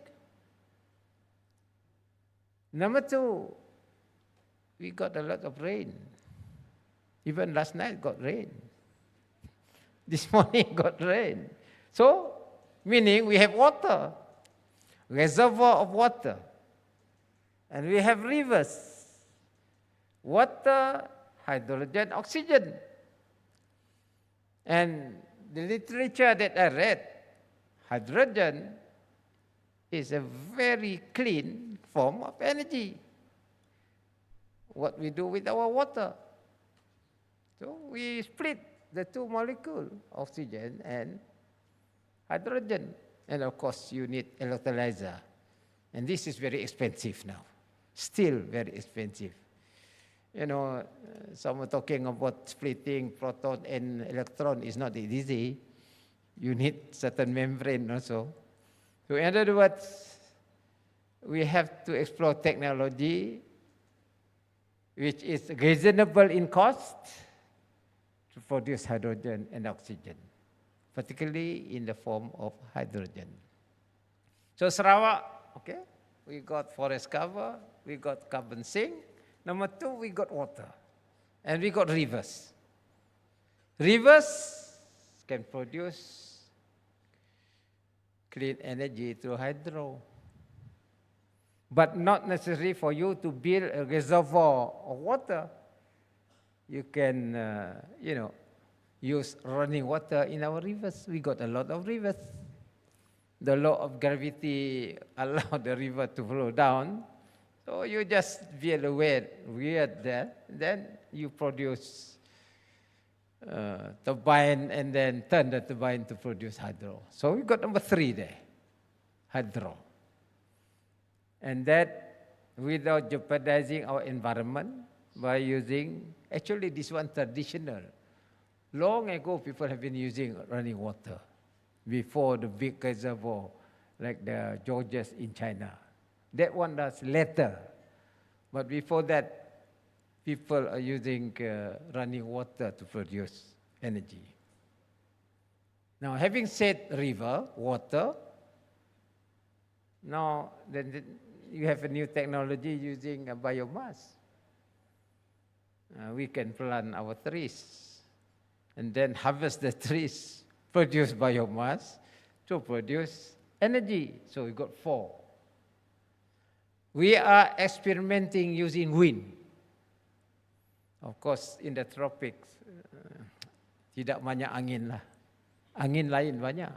[SPEAKER 6] Number two, we got a lot of rain. Even last night got rain. This morning got rain. So, meaning we have water, reservoir of water. And we have rivers, water, hydrogen, oxygen. And the literature that I read, hydrogen is a very clean form of energy. What we do with our water. So we split the two molecules, oxygen and hydrogen. And of course, you need electrolyzer. And this is very expensive now. Still very expensive. Some are talking about splitting proton and electron is not easy. you need certain membrane also. So in other words, we have to explore technology which is reasonable in cost to produce hydrogen and oxygen, particularly in the form of hydrogen. So Sarawak, okay, we got forest cover, we got carbon sink. Number 2, we got water, and we got rivers. Rivers can produce clean energy through hydro, but not necessary for you to build a reservoir of water. You can, use running water in our rivers. We got a lot of rivers. The law of gravity allows the river to flow down. So you just build a weird there, then you produce turbine and then turn the turbine to produce hydro. So we got number 3 there, hydro. And that without jeopardizing our environment by using, actually this one traditional. Long ago people have been using running water before the big reservoir like the Georges in China. That one does later. But before that, people are using running water to produce energy. Now, having said river, water, now then you have a new technology using biomass. We can plant our trees and then harvest the trees, produce biomass to produce energy. So we got 4. We are experimenting using wind. Of course, in the tropics, tidak banyak angin lah. Angin lain banyak.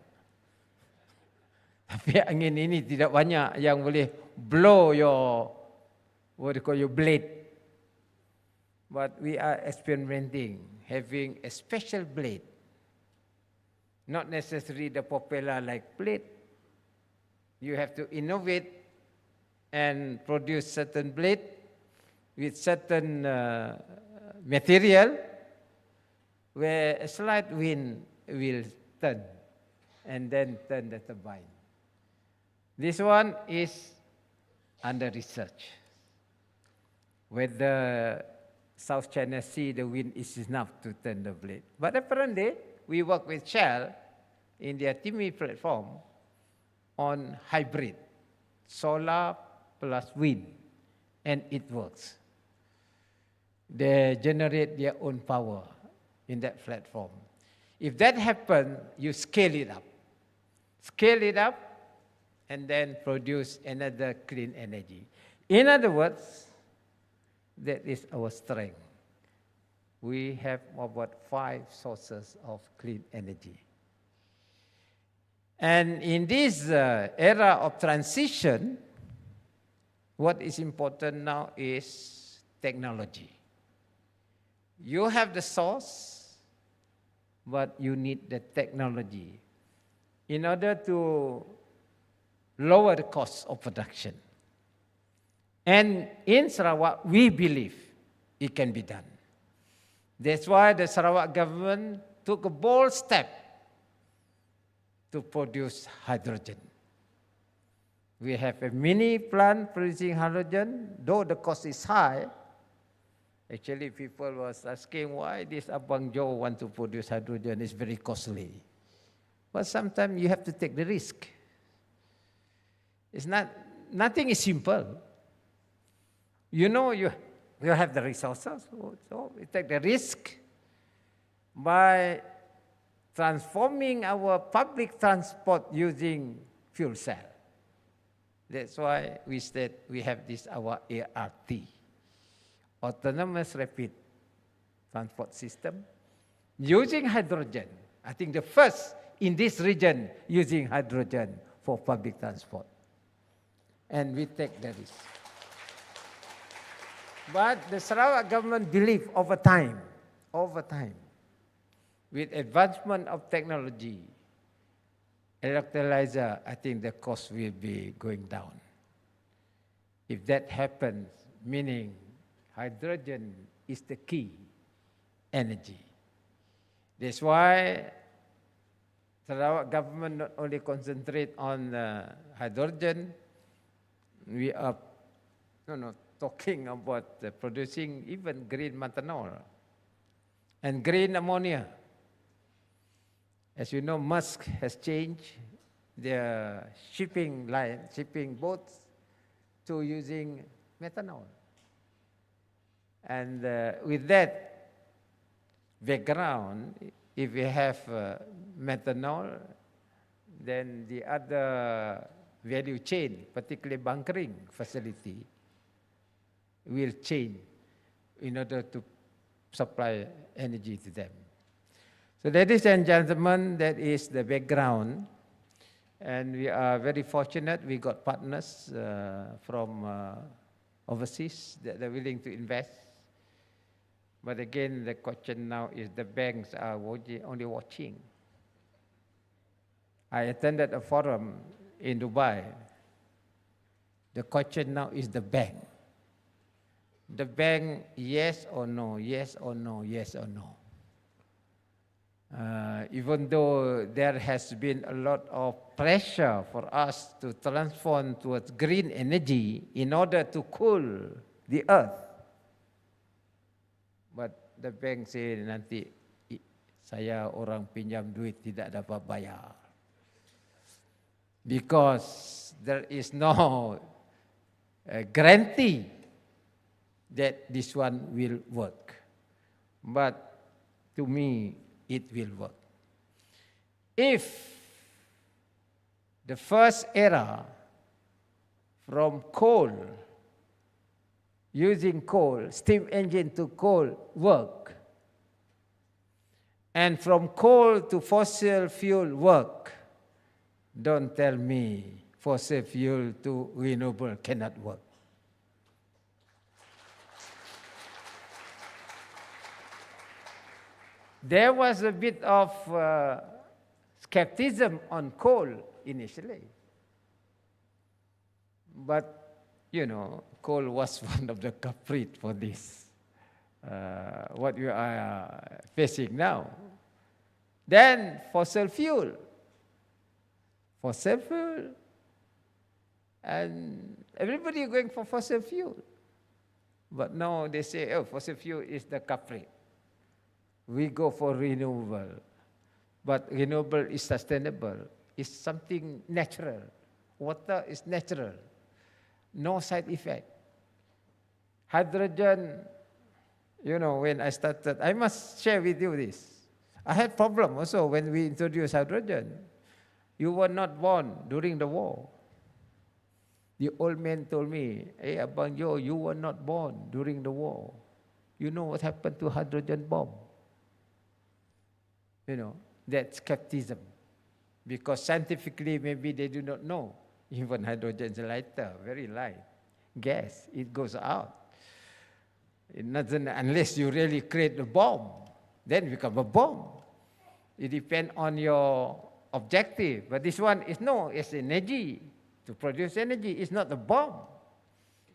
[SPEAKER 6] Tapi angin ini tidak banyak yang boleh blow your, what you call your blade. But we are experimenting, having a special blade. Not necessarily the propeller like blade. You have to innovate and produce certain blade with certain material where a slight wind will turn and then turn the turbine. This one is under research. Whether South China Sea, the wind is enough to turn the blade. But apparently, we work with Shell in their Timi platform on hybrid, solar plus wind, and it works. They generate their own power in that platform. If that happens, you scale it up. Scale it up, and then produce another clean energy. In other words, that is our strength. We have about 5 sources of clean energy. And in this era of transition, what is important now is technology. You have the source, but you need the technology in order to lower the cost of production. And in Sarawak, we believe it can be done. That's why the Sarawak government took a bold step to produce hydrogen. We have a mini plant producing hydrogen, though the cost is high. Actually, people was asking why this Abang Joe want to produce hydrogen. It's very costly. But sometimes you have to take the risk. It's not, nothing is simple. You know, you have the resources, so we take the risk by transforming our public transport using fuel cell. That's why we said we have this, our ART, Autonomous Rapid Transport System, using hydrogen. I think the first in this region using hydrogen for public transport. And we take the risk. But the Sarawak government believes over time, with advancement of technology, electrolyzer, I think the cost will be going down. If that happens, meaning hydrogen is the key energy. That's why Sarawak government not only concentrate on hydrogen, we are talking about producing even green methanol and green ammonia. As you know, Musk has changed their shipping boats to using methanol. And with that background, if we have methanol, then the other value chain, particularly bunkering facility, will change in order to supply energy to them. So ladies and gentlemen, that is the background. And we are very fortunate we got partners from overseas that are willing to invest. But again, the question now is the banks are only watching. I attended a forum in Dubai. The question now is the bank. The bank, yes or no, yes or no, yes or no. Even though there has been a lot of pressure for us to transform towards green energy in order to cool the earth. But the bank say nanti saya orang pinjam duit tidak dapat bayar. Because there is no guarantee that this one will work. But to me, it will work. If the first era from coal, using coal, steam engine to coal work, and from coal to fossil fuel work, don't tell me fossil fuel to renewable cannot work. There was a bit of skepticism on coal initially. But, coal was one of the culprits for this, what we are facing now. Then fossil fuel, and everybody going for fossil fuel. But now they say, fossil fuel is the culprit. We go for renewable. But renewable is sustainable. It's something natural. Water is natural. No side effect. Hydrogen, when I started, I must share with you this. I had problem also when we introduced hydrogen. You were not born during the war. The old man told me, hey, Abang Jo, you were not born during the war. You know what happened to hydrogen bomb? That's skepticism. Because scientifically, maybe they do not know. Even hydrogen is lighter, very light. Gas, it goes out. It doesn't, unless you really create a bomb, then it becomes a bomb. It depends on your objective. But this one is it's energy. To produce energy, it's not a bomb.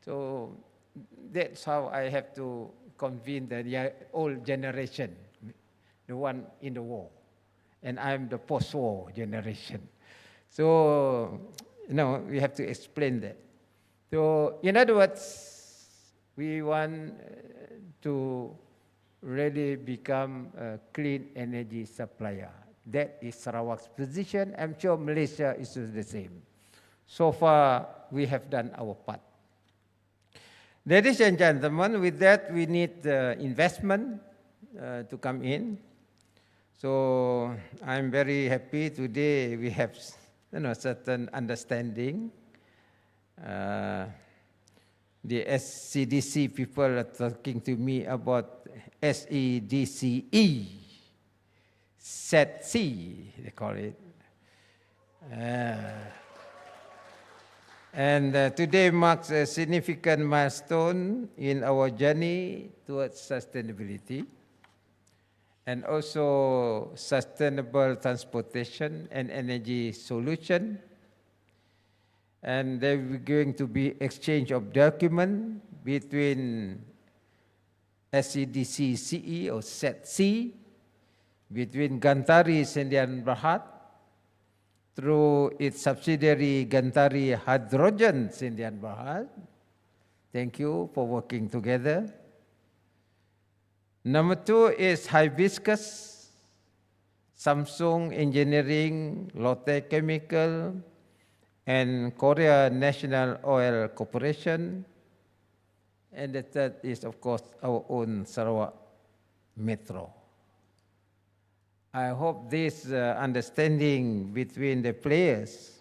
[SPEAKER 6] So that's how I have to convince the old generation, the one in the war. And I'm the post-war generation. So, we have to explain that. So, in other words, we want to really become a clean energy supplier. That is Sarawak's position. I'm sure Malaysia is the same. So far, we have done our part. Ladies and gentlemen, with that, we need investment to come in. So I'm very happy today we have certain understanding. The SCDC people are talking to me about SEDCE, SETC, they call it. And today marks a significant milestone in our journey towards sustainability and also sustainable transportation and energy solution. And there will going to be exchange of document between SCDC CE or SETC, between Gantari Sendian Berhad through its subsidiary Gantari Hydrogen Sindian Berhad. Thank you for working together. Number 2 is Hibiscus, Samsung Engineering, Lotte Chemical, and Korea National Oil Corporation. And the third is, of course, our own Sarawak Metro. I hope this understanding between the players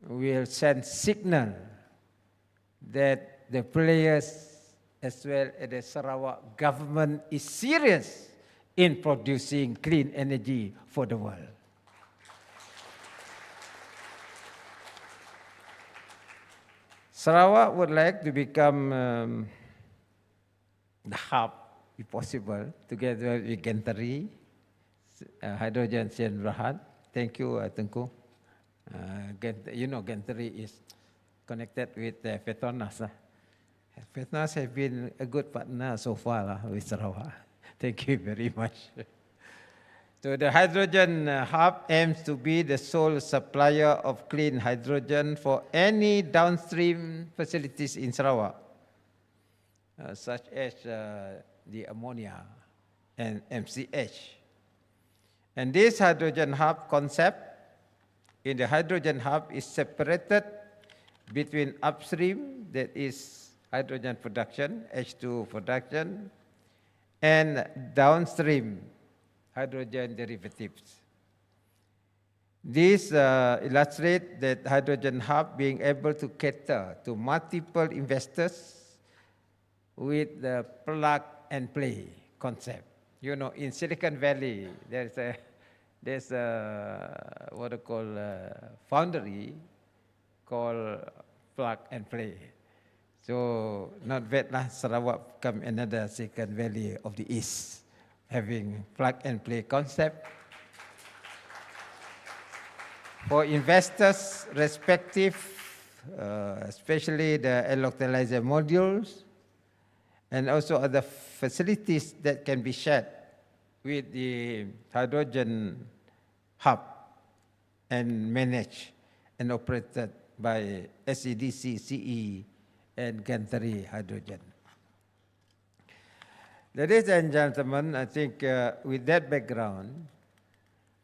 [SPEAKER 6] will send signal that the players as well as the Sarawak government is serious in producing clean energy for the world. Sarawak would like to become the hub, if possible, together with Gantari, Hydrogen Sian Berhad. Thank you, Tengku. Gantari is connected with Petronas. Petronas has been a good partner so far with Sarawak. Thank you very much. So the hydrogen hub aims to be the sole supplier of clean hydrogen for any downstream facilities in Sarawak, such as the ammonia and MCH. And this hydrogen hub concept in the hydrogen hub is separated between upstream, that is hydrogen production, H2 production, and downstream, hydrogen derivatives. This illustrates that hydrogen hub being able to cater to multiple investors with the plug and play concept. You know, in Silicon Valley, there's a what I call foundry called plug and play. So not bad lah, Sarawak become another Silicon Valley of the East, having plug and play concept. For investors respective, especially the electrolyzer modules, and also other facilities that can be shared with the hydrogen hub and managed and operated by SEDC, CE, and Gantari Hydrogen. Ladies and gentlemen, I think with that background,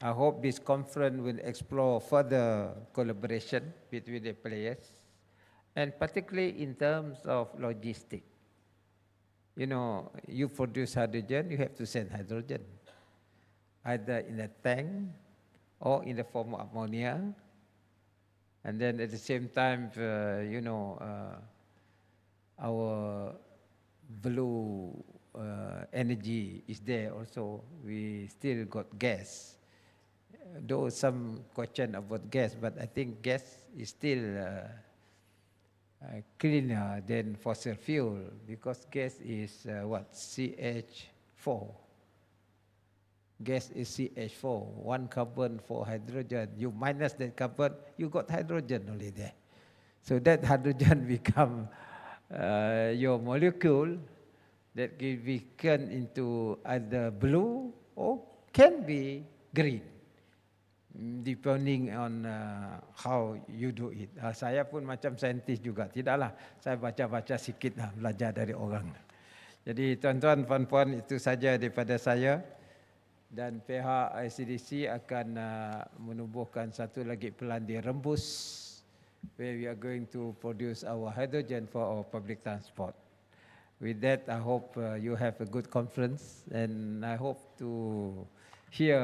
[SPEAKER 6] I hope this conference will explore further collaboration between the players, and particularly in terms of logistics. You know, you produce hydrogen, you have to send hydrogen, either in a tank or in the form of ammonia. And then at the same time, our blue energy is there also. We still got gas. Though some question about gas, but I think gas is still cleaner than fossil fuel, because gas is CH4. Gas is CH4, one carbon for hydrogen. You minus that carbon, you got hydrogen only there. So that hydrogen become your molecule that can be turned into either blue or can be green, depending on how you do it. Saya pun macam saintis juga, tidaklah. Saya baca-baca sikit lah, belajar dari orang. Jadi tuan-tuan, puan-puan, itu saja daripada saya. Dan pihak ICDC akan menubuhkan satu lagi pelan di Rembus, where we are going to produce our hydrogen for our public transport. With that, I hope you have a good conference, and I hope to hear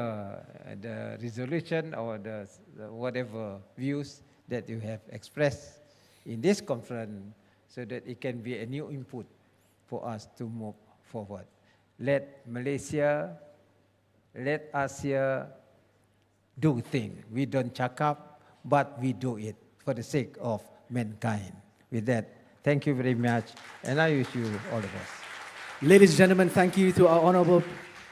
[SPEAKER 6] the resolution or the whatever views that you have expressed in this conference, so that it can be a new input for us to move forward. Let Malaysia, let us here do things. We don't chuck up, but we do it for the sake of mankind. With that, thank you very much, and I wish you all the best.
[SPEAKER 2] Ladies and gentlemen, thank you to our Honourable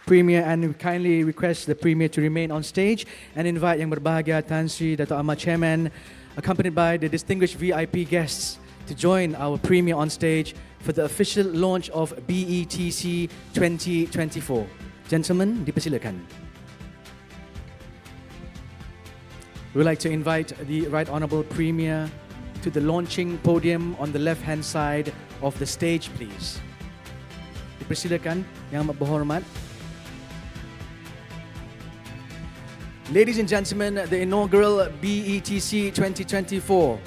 [SPEAKER 2] Premier, and we kindly request the Premier to remain on stage and invite Yang Berbahagia Tan Sri Dato' Ahmad Chairman, accompanied by the distinguished VIP guests, to join our Premier on stage for the official launch of BETC 2024. Gentlemen, dipersilakan. We'd like to invite the Right Honourable Premier to the launching podium on the left-hand side of the stage, please. Dipersilakan Yang Amat Berhormat. Ladies and gentlemen, the inaugural BETC 2024.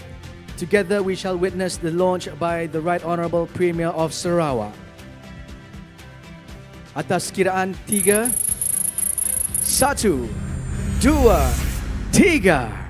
[SPEAKER 2] Together we shall witness the launch by the Right Honourable Premier of Sarawak. Atas kiraan 3, 1, 2, 3.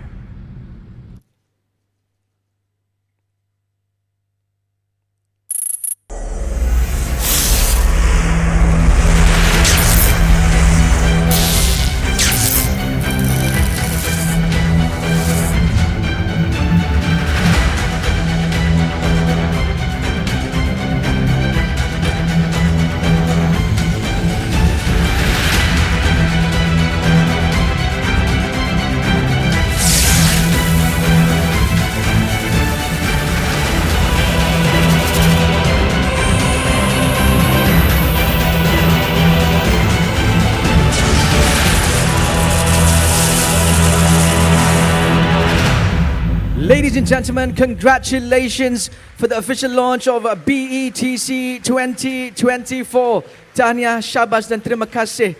[SPEAKER 2] Ladies and gentlemen, congratulations for the official launch of BETC 2024. Tahniah, syabas dan terima kasih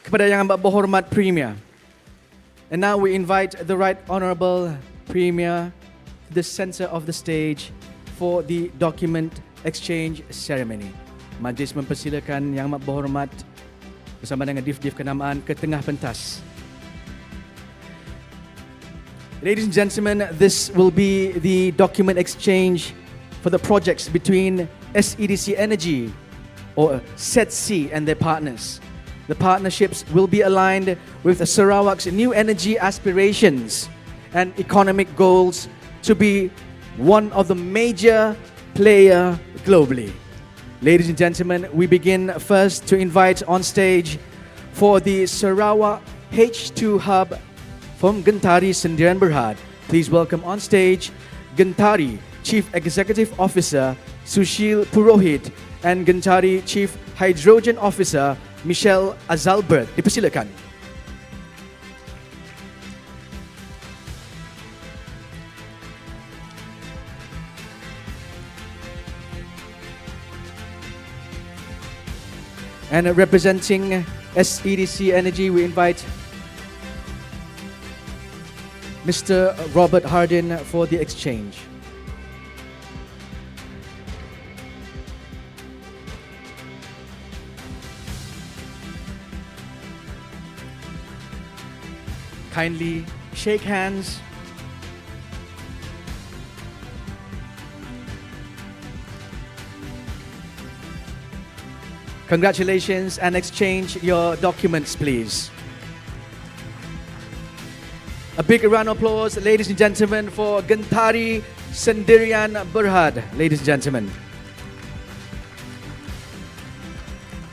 [SPEAKER 2] kepada Yang Amat Berhormat Premier. And now we invite the Right Honourable Premier to the centre of the stage for the document exchange ceremony. Majlis mempersilakan Yang Amat Berhormat bersama dengan div-div kenamaan ke tengah pentas. Ladies and gentlemen, this will be the document exchange for the projects between SEDC Energy or SEDC and their partners. The partnerships will be aligned with Sarawak's new energy aspirations and economic goals to be one of the major player globally. Ladies and gentlemen, we begin first to invite on stage for the Sarawak H2 Hub from Gentari Sendirian Berhad. Please welcome on stage Gentari Chief Executive Officer Sushil Purohit and Gentari Chief Hydrogen Officer Michelle Azalbert. Dipersilakan. And representing SEDC Energy, we invite Mr. Robert Hardin for the exchange. Kindly shake hands. Congratulations and exchange your documents, please. A big round of applause, ladies and gentlemen, for Gentari Sendirian Berhad. Ladies and gentlemen.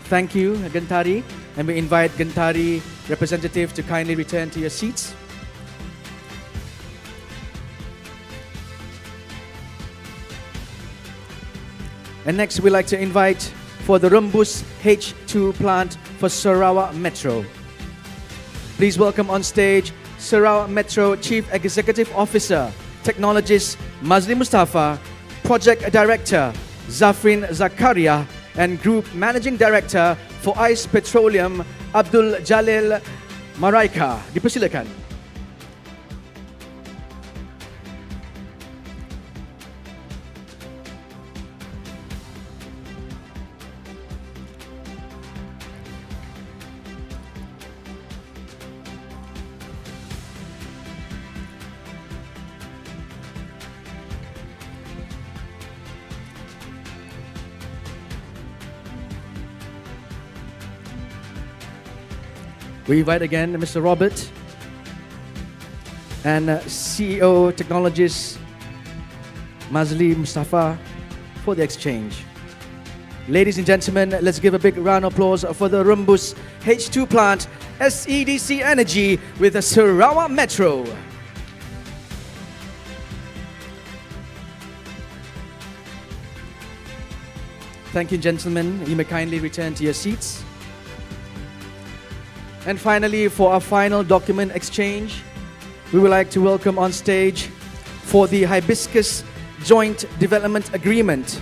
[SPEAKER 2] Thank you, Gentari. And we invite Gentari representative to kindly return to your seats. And next, we'd like to invite for the Rembus H2 plant for Sarawak Metro. Please welcome on stage Sarawak Metro Chief Executive Officer, Technologist Mazli Mustafa, Project Director Zafrin Zakaria, and Group Managing Director for ICE Petroleum Abdul Jalil Maraika. Dipersilakan. We invite again Mr. Robert and CEO Technologist Mazli Mustafa for the exchange. Ladies and gentlemen, let's give a big round of applause for the Rembus H2 plant, SEDC Energy with the Sarawak Metro. Thank you, gentlemen. You may kindly return to your seats. And finally, for our final document exchange, we would like to welcome on stage for the Hibiscus Joint Development Agreement.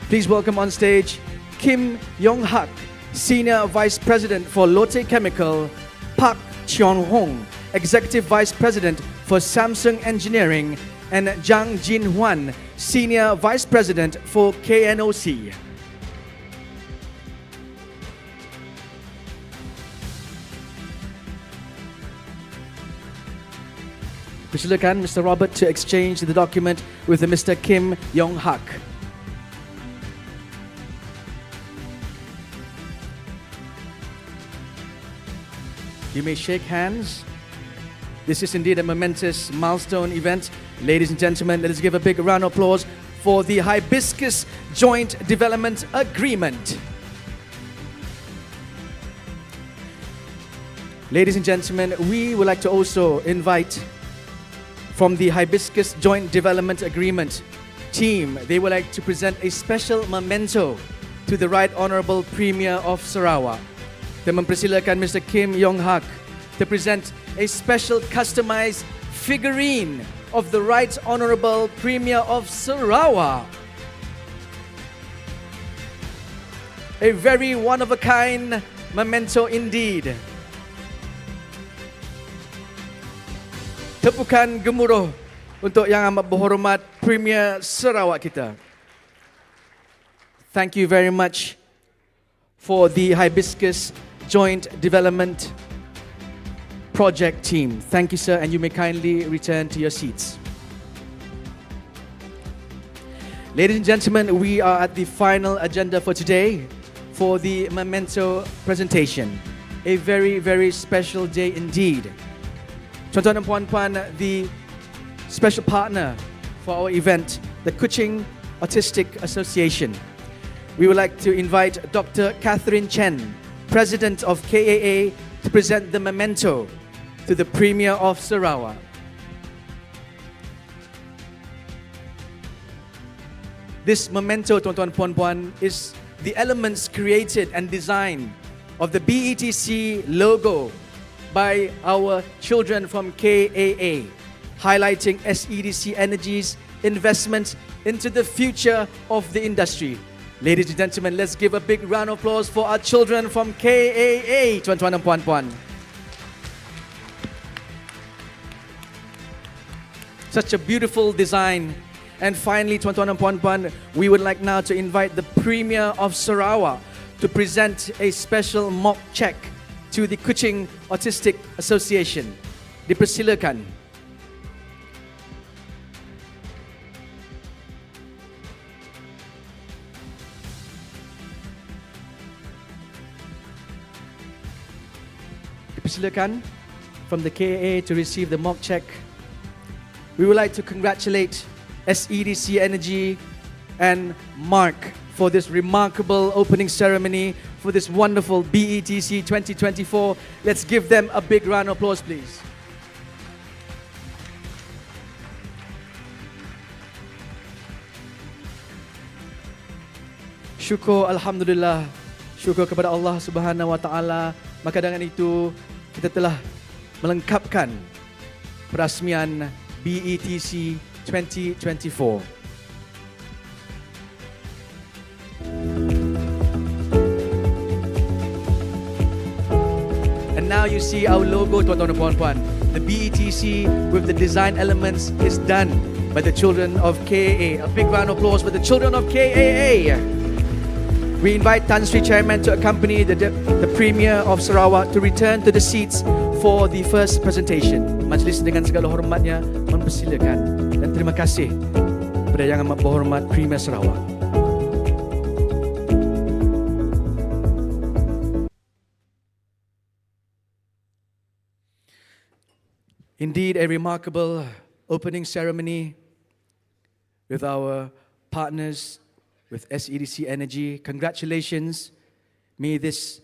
[SPEAKER 2] Please welcome on stage Kim Yong-hak, Senior Vice President for Lotte Chemical, Park Cheon-hong, Executive Vice President for Samsung Engineering, and Jang Jin-hwan, Senior Vice President for KNOC. Persilakan Mr. Robert to exchange the document with Mr. Kim Yong-hak. You may shake hands. This is indeed a momentous milestone event. Ladies and gentlemen, let us give a big round of applause for the Hibiscus Joint Development Agreement. Ladies and gentlemen, we would like to also invite from the Hibiscus Joint Development Agreement team, they would like to present a special memento to the Right Honourable Premier of Sarawak. Kita mempersilakan Mr. Kim Yong-hak to present a special customized figurine of the Right Honourable Premier of Sarawak. A very one-of-a-kind memento indeed. Tepukan gemuruh untuk Yang Amat Berhormat Premier Sarawak kita. Thank you very much for the Hibiscus Joint Development Project team. Thank you, sir, and you may kindly return to your seats. Ladies and gentlemen, we are at the final agenda for today for the memento presentation. A very, very special day indeed. Tuan-tuan dan puan-puan, the special partner for our event, the Kuching Autistic Association. We would like to invite Dr. Catherine Chen, President of KAA, to present the memento to the Premier of Sarawak. This memento, tuan-tuan dan puan-puan, is the elements created and designed of the BETC logo by our children from KAA, highlighting SEDC Energy's investment into the future of the industry. Ladies and gentlemen, let's give a big round of applause for our children from KAA, tuan-tuan dan puan-puan. Such a beautiful design. And finally, tuan-tuan dan puan-puan, we would like now to invite the Premier of Sarawak to present a special mock check to the Kuching Autistic Association. Dipersilakan. Dipersilakan from the KAA to receive the mock check. We would like to congratulate SEDC Energy and Mark for this remarkable opening ceremony for this wonderful BETC 2024. Let's give them a big round of applause, please. Syukur, Alhamdulillah. Syukur kepada Allah Subhanahu Wa Taala. Maka dengan itu, kita telah melengkapkan perasmian BETC 2024. And now you see our logo, tuan-tuan dan puan-puan. The BETC with the design elements is done by the children of KAA. A big round of applause for the children of KAA. We invite Tan Sri Chairman to accompany the Premier of Sarawak to return to the seats for the first presentation. Majlis dengan segala hormatnya mempersilakan dan terima kasih kepada Yang Amat Berhormat Premier Sarawak. Indeed, a remarkable opening ceremony with our partners with SEDC Energy. Congratulations. May this